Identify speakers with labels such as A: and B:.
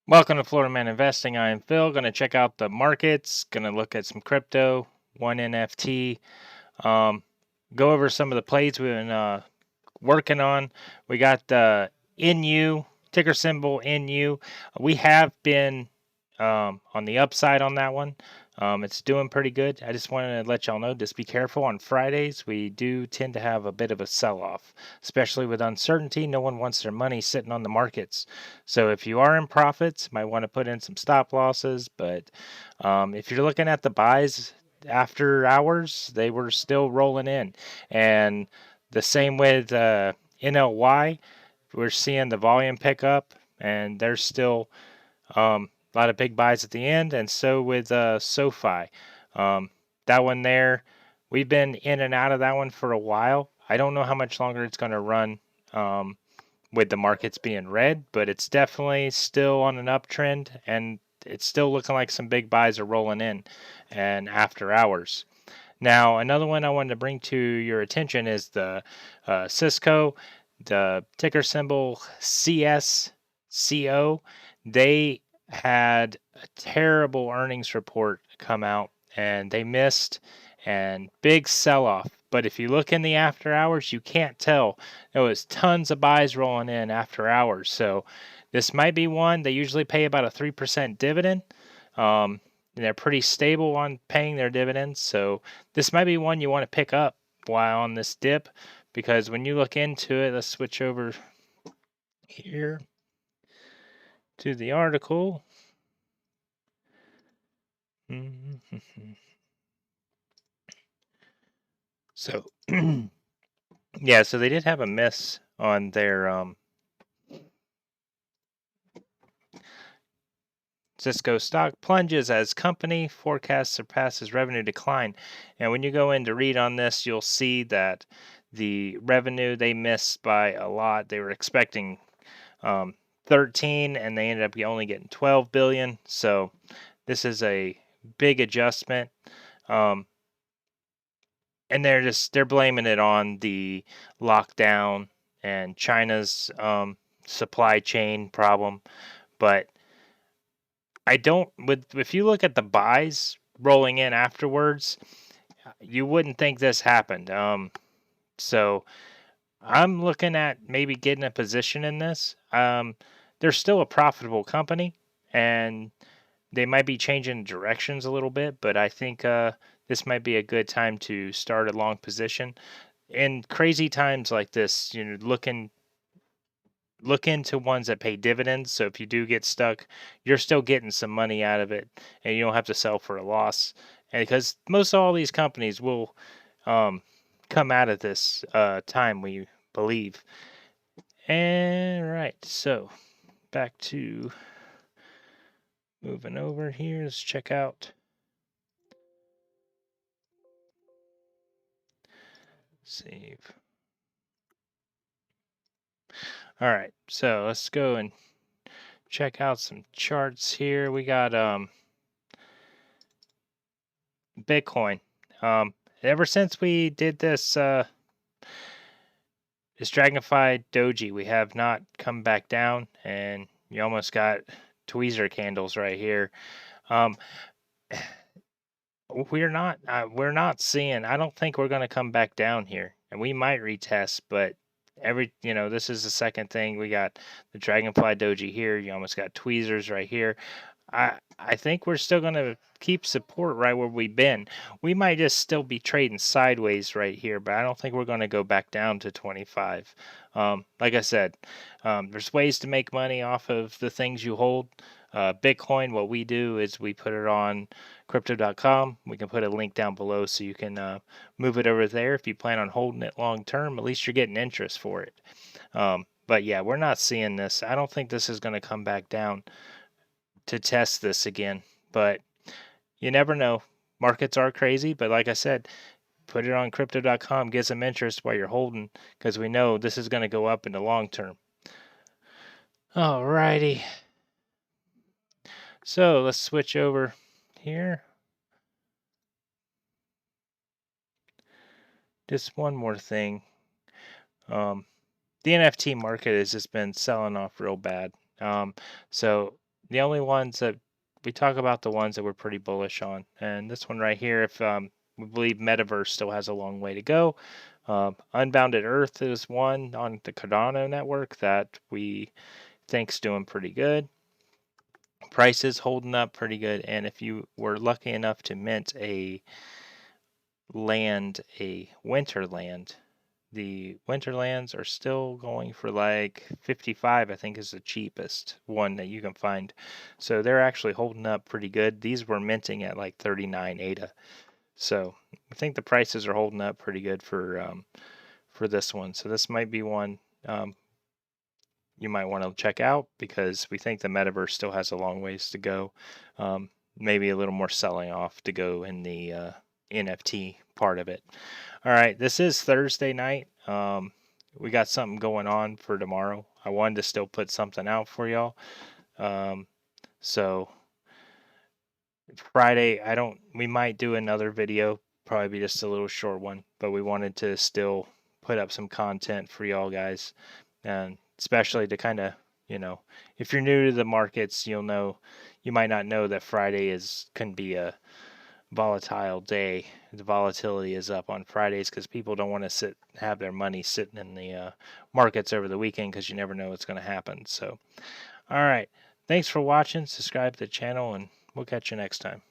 A: Welcome to Florida Man Investing. I am Phil. Going to check out the markets. Going to look at some crypto, one NFT. Um, go over some of the plays we've been working on. We got the NU ticker symbol NU. We have been on the upside on that one. It's doing pretty good. I just wanted to let y'all know, just be careful on Fridays. We do tend to have a bit of a sell-off, especially with uncertainty. No one wants their money sitting on the markets. So if you are in profits, might want to put in some stop losses. But if you're looking at the buys after hours, they were still rolling in. And the same with NLY, we're seeing the volume pick up, and there's still a lot of big buys at the end, and so with SoFi. Um, that one there, we've been in and out of that one for a while. I don't know how much longer it's going to run um, with the markets being red, but it's definitely still on an uptrend, and it's still looking like some big buys are rolling in and after hours. Now, another one I wanted to bring to your attention is the Cisco, the ticker symbol CSCO. They had a terrible earnings report come out and they missed and big sell off. But if you look in the after hours, you can't tell. There was tons of buys rolling in after hours. So this might be one. They usually pay about a 3% dividend. Um, and they're pretty stable on paying their dividends. So this might be one you want to pick up while on this dip, because when you look into it, let's switch over here to the article. So, yeah, so they did have a miss on their Cisco stock plunges as company forecast surpasses revenue decline. And when you go in to read on this, you'll see that the revenue they missed by a lot. They were expecting 13 and they ended up only getting 12 billion. So this is a big adjustment. And they're blaming it on the lockdown and China's supply chain problem. But I don't with if you look at the buys rolling in afterwards, you wouldn't think this happened. So I'm looking at maybe getting a position in this. They're still a profitable company, and they might be changing directions a little bit, but I think this might be a good time to start a long position. In crazy times like this, look into ones that pay dividends. So if you do get stuck, you're still getting some money out of it, and you don't have to sell for a loss. And because most all these companies will um, come out of this time, we believe. And right, so back to moving over here. Let's check out. Save. All right, so let's go and check out some charts here. We got Bitcoin. Ever since we did this Dragonfly Doji, we have not come back down, and you almost got tweezer candles right here. Um, we're not seeing. I don't think we're going to come back down here, and we might retest, but this is the second thing. We got the Dragonfly Doji here. You almost got tweezers right here. I think we're still going to keep support right where we've been. We might just still be trading sideways right here, but I don't think we're going to go back down to 25. Like I said, there's ways to make money off of the things you hold. Bitcoin, what we do is we put it on crypto.com. We can put a link down below so you can move it over there. If you plan on holding it long term, at least you're getting interest for it. But yeah, we're not seeing this. I don't think this is going to come back down to test this again. But you never know. Markets are crazy, but like I said, put it on crypto.com, get some interest while you're holding, because we know this is going to go up in the long term. Alrighty. So let's switch over here. Just one more thing. The NFT market has just been selling off real bad. So the only ones that we talk about, the ones that we're pretty bullish on, and this one right here, if we believe metaverse still has a long way to go. Unbounded Earth is one on the Cardano network that we think's doing pretty good. Prices holding up pretty good, and if you were lucky enough to mint a winter land, the winterlands are still going for like 55, I think is the cheapest one that you can find. So they're actually holding up pretty good. These were minting at like 39 ADA. So I think the prices are holding up pretty good for this one. So this might be one you might want to check out because we think the metaverse still has a long ways to go. Maybe a little more selling off to go in the NFT part of it. All right, this is Thursday night. We got something going on for tomorrow. I wanted to still put something out for y'all. So Friday, we might do another video, probably be just a little short one, but we wanted to still put up some content for y'all guys, and especially to kind of, if you're new to the markets, you might not know that Friday can be a volatile day. The volatility is up on Fridays because people don't want to have their money sitting in the markets over the weekend because you never know what's going to happen. So, all right. Thanks for watching. Subscribe to the channel, and we'll catch you next time.